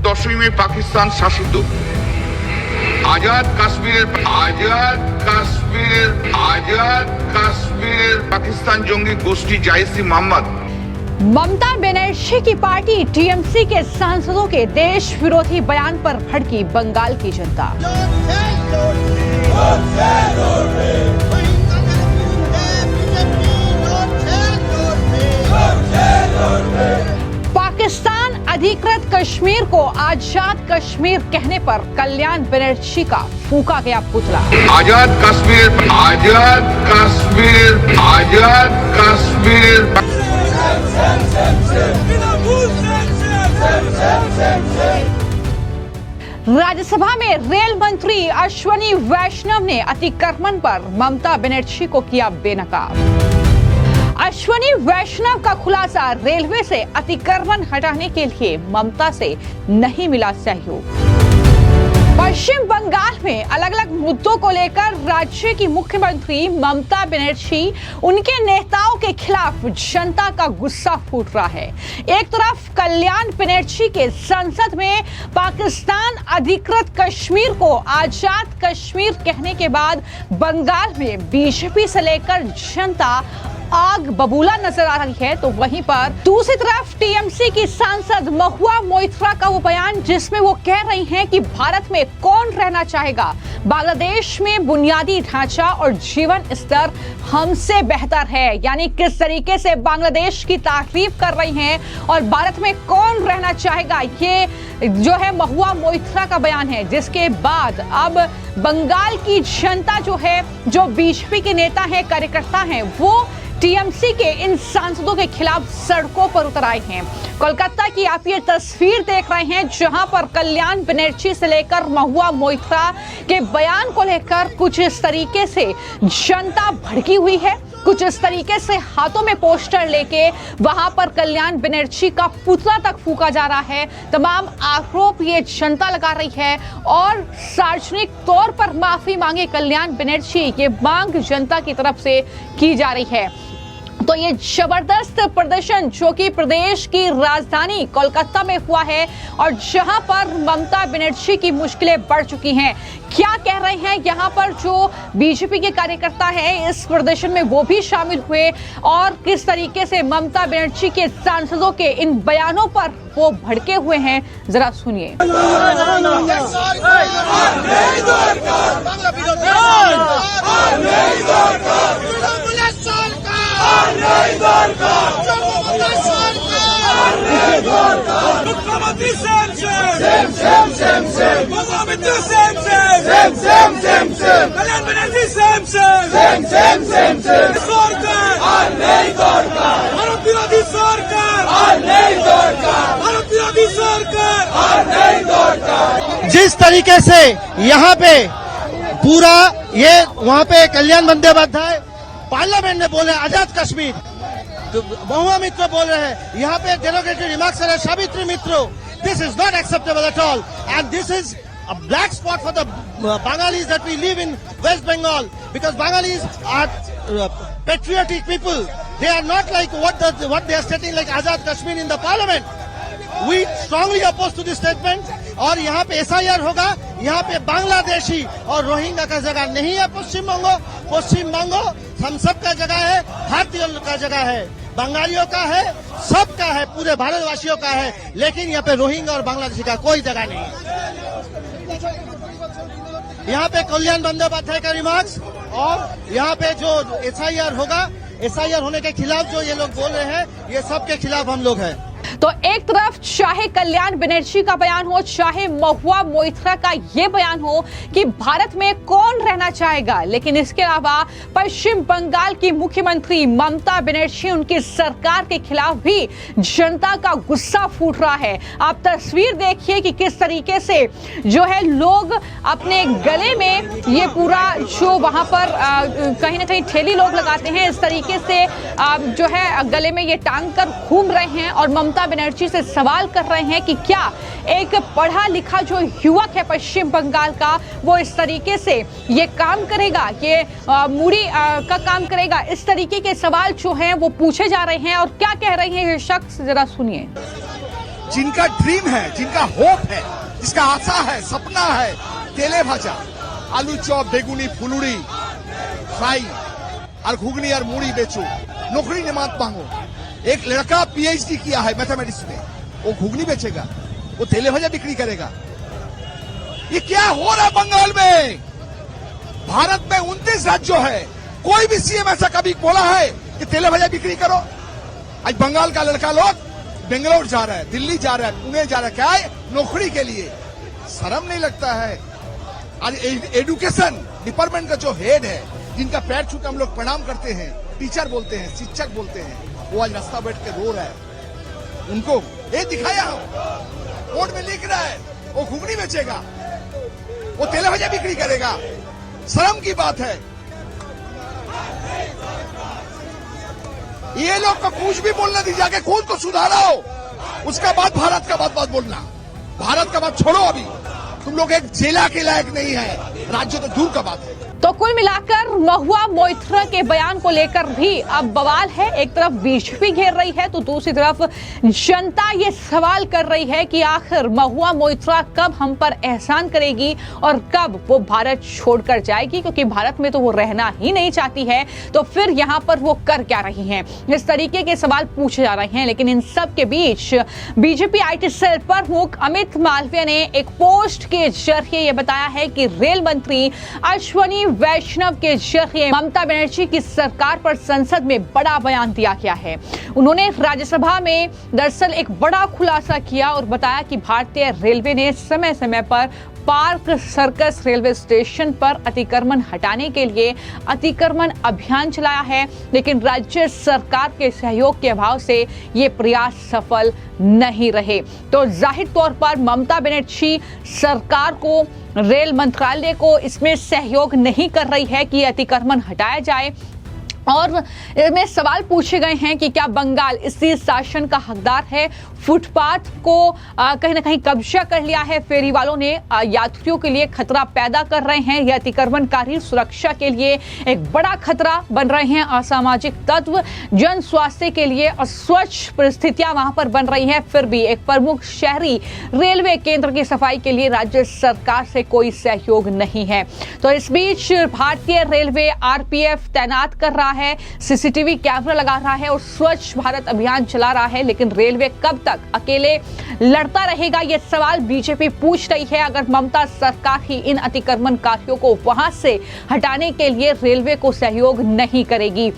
দশমী মে পাকিস্তান শাসিত আজাদ কাশ্মীরের পাকিস্তান জঙ্গি গোষ্ঠী জাইশ-ই মোহাম্মদ। ममता बनर्जी की पार्टी टीएमसी के सांसदों के देश विरोधी बयान पर भड़की बंगाल की जनता। पाकिस्तान अधिकृत कश्मीर को आजाद कश्मीर कहने पर कल्याण बनर्जी का फूंका गया पुतला। आजाद कश्मीर राज्यसभा में रेल मंत्री अश्वनी वैष्णव ने अतिक्रमण पर ममता बनर्जी को किया बेनकाब। अश्वनी वैष्णव का खुलासा, रेलवे से अतिक्रमण हटाने के लिए ममता से नहीं मिला सहयोग। पश्चिम बंगाल में अलग अलग मुद्दों को लेकर राज्य की मुख्यमंत्री ममता बनर्जी, उनके नेताओं के खिलाफ जनता का गुस्सा फूट रहा है। एक तरफ कल्याण बनर्जी के संसद में पाकिस्तान अधिकृत कश्मीर को आजाद कश्मीर कहने के बाद बंगाल में बीजेपी से लेकर जनता आग बबूला नजर आ रही है, तो वहीं पर दूसरी तरफ टीएमसी की सांसद महुआ मोइत्रा का वो बयान जिसमें वो कह रही हैं कि भारत में कौन रहना चाहेगा, बांग्लादेश में बुनियादी ढांचा और जीवन स्तर हमसे बेहतर है। यानी किस तरीके से बांग्लादेश की तारीफ कर रही हैं और भारत में कौन रहना चाहेगा, ये जो है महुआ मोइत्रा का बयान है, जिसके बाद अब बंगाल की जनता जो है, जो बीजेपी के नेता हैं, कार्यकर्ता हैं, वो टीएमसी के इन सांसदों के खिलाफ सड़कों पर उतर आए हैं। कोलकाता की आप ये तस्वीर देख रहे हैं जहां पर कल्याण बनर्जी से लेकर महुआ मोइत्रा के बयान को लेकर कुछ इस तरीके से जनता भड़की हुई है। कुछ इस तरीके से हाथों में पोस्टर लेके वहां पर कल्याण बनर्जी का पुतला तक फूंका जा रहा है। तमाम आरोप ये जनता लगा रही है और सार्वजनिक तौर पर माफी मांगे कल्याण बनर्जी, ये मांग जनता की तरफ से की जा रही है। तो ये जबरदस्त प्रदर्शन जो कि प्रदेश की राजधानी कोलकाता में हुआ है और जहां पर ममता बनर्जी की मुश्किलें बढ़ चुकी हैं, क्या कह रहे हैं यहाँ पर जो बीजेपी के कार्यकर्ता हैं इस प्रदर्शन में, वो भी शामिल हुए और किस तरीके से ममता बनर्जी के सांसदों के इन बयानों पर वो भड़के हुए हैं, जरा सुनिए। जिस तरीके से यहाँ पे पूरा ये वहाँ पे कल्याण बंदोपाध्याय पार्लियामेंट में बोले आजाद कश्मीर, तो महुआ मित्र बोल रहे हैं यहाँ पे डेरोगेटरी रिमार्क्स है सावित्री मित्रो, this is not acceptable at all and this is a black spot for the Bengalis that we live in West Bengal, because Bengalis are patriotic people. They are not like what they are stating like Azad Kashmir in the parliament. We strongly oppose to this statement और यहाँ पे SIR होगा, यहाँ पे बांग्लादेशी और Rohingya का जगह नहीं है। पश्चिम बंगो हम सब का जगह है, भारतीयों का जगह है, बंगालियों का है, सबका है, पूरे भारतवासियों का है, लेकिन यहाँ पे रोहिंग्या और बांग्लादेशी का कोई जगह नहीं है। यहाँ पे कल्याण बंदोपाध्याय का रिमार्क्स और यहाँ पे जो SIR होगा, SIR होने के खिलाफ जो ये लोग बोल रहे हैं, ये सबके खिलाफ हम लोग हैं। तो एक तरफ चाहे कल्याण बनर्जी का बयान हो, चाहे महुआ मोइत्रा का ये बयान हो कि भारत में कौन रहना चाहेगा, लेकिन इसके अलावा पश्चिम बंगाल की मुख्यमंत्री ममता बनर्जी, उनकी सरकार के खिलाफ भी जनता का गुस्सा फूट रहा है। आप तस्वीर देखिए कि किस तरीके से जो है लोग अपने गले में ये पूरा जो वहां पर कहीं ना कहीं ठेली लोग लगाते हैं, इस तरीके से जो है गले में ये टांग कर घूम रहे हैं और ममता बनर्जी से सवाल कर रहे हैं कि क्या एक पढ़ा लिखा जो युवक है पश्चिम बंगाल का, वो इस तरीके से ये काम करेगा, ये मूड़ी का काम करेगा। इस तरीके के सवाल जो हैं वो पूछे जा रहे हैं और क्या कह रहे हैं ये शख्स, जरा सुनिए। जिनका ड्रीम है, जिनका होप है, जिसका आशा है, सपना है, तेले भाजा, आलू चॉप, बेगुनी, फुलुड़ी, फ्राई और घुगनी और मूड़ी बेचो, नौकरी ने मत मांगो। एक लड़का पीएचडी किया है मैथमेटिक्स में, वो घुगनी बेचेगा, वो तेले भाजा बिक्री करेगा। ये क्या हो रहा है बंगाल में? भारत में 29 राज्यों है, कोई भी सीएम ऐसा कभी बोला है कि तेले भाजा बिक्री करो? आज बंगाल का लड़का लोग बेंगलोर जा रहा है, दिल्ली जा रहा है, पुणे जा रहा है, क्या है? नौकरी के लिए। शर्म नहीं लगता है? आज एजुकेशन डिपार्टमेंट का जो हेड है, जिनका पैर छू के हम लोग प्रणाम करते हैं, टीचर बोलते हैं, शिक्षक बोलते हैं, वो आज रास्ता बैठ के रो रहा है। उनको ये दिखाया हम, बोर्ड में लिख रहा है, वो घुगनी बेचेगा, वो तेले भाजा बिक्री करेगा। शर्म की बात है। ये लोग को कुछ भी बोलने दीजिए, जाके खुद को सुधारो, उसका बाद भारत का बात बोलना। भारत का बात छोड़ो, अभी तुम लोग एक जिला के लायक नहीं है, राज्य तो दूर का बात है। तो कुल मिलाकर महुआ मोइत्रा के बयान को लेकर भी अब बवाल है। एक तरफ बीजेपी घेर रही है तो दूसरी तरफ जनता ये सवाल कर रही है कि आखिर महुआ मोइत्रा कब हम पर एहसान करेगी और कब वो भारत छोड़कर जाएगी, क्योंकि भारत में तो वो रहना ही नहीं चाहती है, तो फिर यहाँ पर वो कर क्या रही हैं? इस तरीके के सवाल पूछे जा रहे हैं। लेकिन इन सब के बीच बीजेपी IT सेल प्रमुख अमित मालवीय ने एक पोस्ट के जरिए ये बताया है कि रेल मंत्री अश्वनी वैष्णव के जरिए ममता बनर्जी की सरकार पर संसद में बड़ा बयान दिया गया है। उन्होंने राज्यसभा में दरअसल एक बड़ा खुलासा किया और बताया कि भारतीय रेलवे ने समय समय पर पार्क सर्कस रेलवे स्टेशन पर अतिक्रमण हटाने के लिए अतिक्रमण अभियान चलाया है, लेकिन राज्य सरकार के सहयोग के अभाव से ये प्रयास सफल नहीं रहे। तो जाहिर तौर पर ममता बनर्जी सरकार को, रेल मंत्रालय को इसमें सहयोग नहीं कर रही है कि अतिक्रमण हटाया जाए। और इसमें सवाल पूछे गए हैं कि क्या बंगाल इसी शासन का हकदार है? फुटपाथ को कहीं ना कहीं कब्जा कर लिया है फेरी वालों ने, यात्रियों के लिए खतरा पैदा कर रहे हैं। यह अतिक्रमणकारी सुरक्षा के लिए एक बड़ा खतरा बन रहे हैं। असामाजिक तत्व जन स्वास्थ्य के लिए अस्वच्छ परिस्थितियां वहां पर बन रही हैं। फिर भी एक प्रमुख शहरी रेलवे केंद्र की सफाई के लिए राज्य सरकार से कोई सहयोग नहीं है। तो इस बीच भारतीय रेलवे RPF तैनात कर रहा है, CCTV कैमरा लगा रहा है और स्वच्छ भारत अभियान चला रहा है, लेकिन रेलवे कब तक अकेले लड़ता रहेगा, ये सवाल बीजेपी पूछ रही है। अगर ममता सरकार ही इन अतिक्रमणकारियों को वहां से हटाने के लिए रेलवे को सहयोग नहीं करेगी,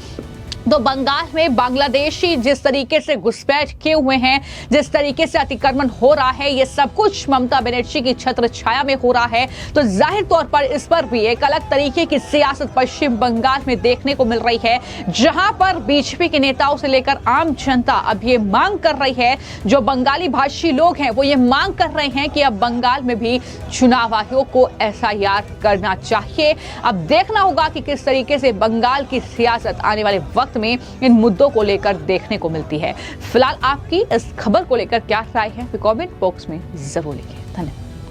तो बंगाल में बांग्लादेशी जिस तरीके से घुसपैठ किए हुए हैं, जिस तरीके से अतिक्रमण हो रहा है, ये सब कुछ ममता बनर्जी की छत्र छाया में हो रहा है। तो जाहिर तौर पर इस पर भी एक अलग तरीके की सियासत पश्चिम बंगाल में देखने को मिल रही है, जहां पर बीजेपी के नेताओं से लेकर आम जनता अब ये मांग कर रही है, जो बंगाली भाषी लोग हैं वो ये मांग कर रहे हैं कि अब बंगाल में भी चुनाव आयोग को SIR करना चाहिए। अब देखना होगा कि किस तरीके से बंगाल की सियासत आने वाले वक्त में इन मुद्दों को लेकर देखने को मिलती है। फिलहाल आपकी इस खबर को लेकर क्या राय है, कमेंट बॉक्स में जरूर लिखिए। धन्यवाद।